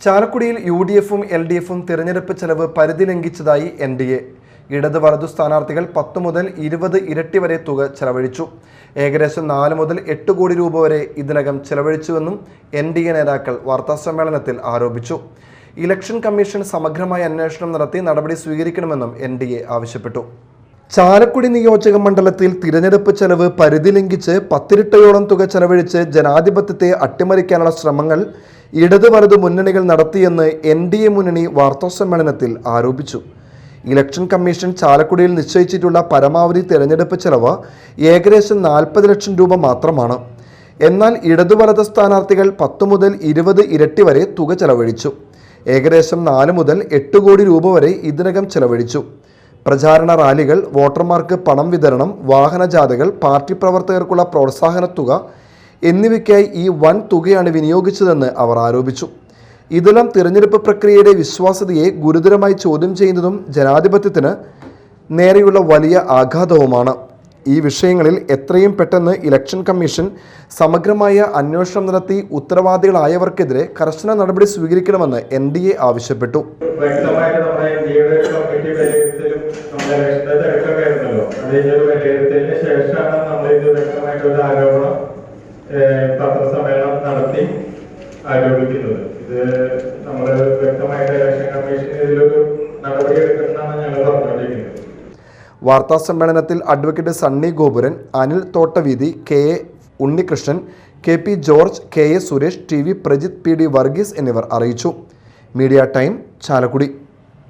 ചാലക്കുടിയിൽ UDF-ഉം LDF-ഉം തിരഞ്ഞെടുപ്പ് ചെലവ് പരിധി ലംഘിച്ചതായി NDA. ഇടത് വലതു സ്ഥാനാർത്ഥികൾ 10 മുതൽ 20 ഇരട്ടി വരെ തുക ചെലവഴിച്ചു. ഏകദേശം 4 മുതൽ 8 കോടി രൂപ വരെ ഇതിനകം ചെലവഴിച്ചുവെന്നും NDA നേതാക്കൾ വാർത്താസമ്മേളനത്തിൽ ആരോപിച്ചു. ഇലക്ഷൻ കമ്മീഷൻ സമഗ്രമായ അന്വേഷണം നടത്തി നടപടി സ്വീകരിക്കണമെന്നും NDA ആവശ്യപ്പെട്ടു. ചാലക്കുടി നിയോജക മണ്ഡലത്തിൽ തിരഞ്ഞെടുപ്പ് ചെലവ് പരിധി ലംഘിച്ച് 10 ഇരട്ടിയോളം തുക ചെലവഴിച്ച് ജനാധിപത്യത്തെ അട്ടിമറിക്കാനുള്ള ശ്രമങ്ങൾ ഇടത് വലതു മുന്നണികൾ നടത്തിയെന്ന് NDA മുന്നണി വാർത്താസമ്മേളനത്തിൽ ആരോപിച്ചു. ഇലക്ഷൻ കമ്മീഷൻ ചാലക്കുടിയിൽ നിശ്ചയിച്ചിട്ടുള്ള പരമാവധി തിരഞ്ഞെടുപ്പ് ചെലവ് ഏകദേശം 40 ലക്ഷം രൂപ മാത്രമാണ്. എന്നാൽ ഇടതു വലത് സ്ഥാനാർത്ഥികൾ 10 മുതൽ 20 ഇരട്ടി വരെ തുക ചെലവഴിച്ചു. ഏകദേശം 4 മുതൽ 8 കോടി രൂപ വരെ ഇതിനകം ചെലവഴിച്ചു. പ്രചാരണ റാലികൾ, വോട്ടർമാർക്ക് പണം വിതരണം, വാഹനജാഥകൾ, പാർട്ടി പ്രവർത്തകർക്കുള്ള പ്രോത്സാഹന തുക എന്നിവയ്ക്കായി ഈ വൻ തുകയാണ് വിനിയോഗിച്ചതെന്ന് അവർ ആരോപിച്ചു. ഇതെല്ലാം തിരഞ്ഞെടുപ്പ് പ്രക്രിയയുടെ വിശ്വാസ്യതയെ ഗുരുതരമായി ചോദ്യം ചെയ്യുന്നതും ജനാധിപത്യത്തിന് നേരെയുള്ള വലിയ ആഘാതവുമാണ്. ഈ വിഷയങ്ങളിൽ എത്രയും പെട്ടെന്ന് ഇലക്ഷൻ കമ്മീഷൻ സമഗ്രമായ അന്വേഷണം നടത്തി ഉത്തരവാദികളായവർക്കെതിരെ കർശന നടപടി സ്വീകരിക്കണമെന്ന് NDA ആവശ്യപ്പെട്ടു. പത്രസമ്മേളനം നടത്തി ആരോപിക്കുന്നത് ഇത് നമ്മൾ വ്യക്തമായിട്ട് ഇലക്ഷൻ കമ്മീഷൻ ഇതിലൊരു നടപടി എടുക്കണമെന്നാണ് ഞങ്ങൾ പറഞ്ഞുകൊണ്ടിരിക്കുന്നത്. വാർത്താ സമ്മേളനത്തിൽ advocate Sunny Gopuran, Anil Thottaveethi, KA Unnikrishnan, KP George, KA Suresh, TV Prajith, PD Varghese എന്നിവർ അറിയിച്ചു. Media time, Chalakudy.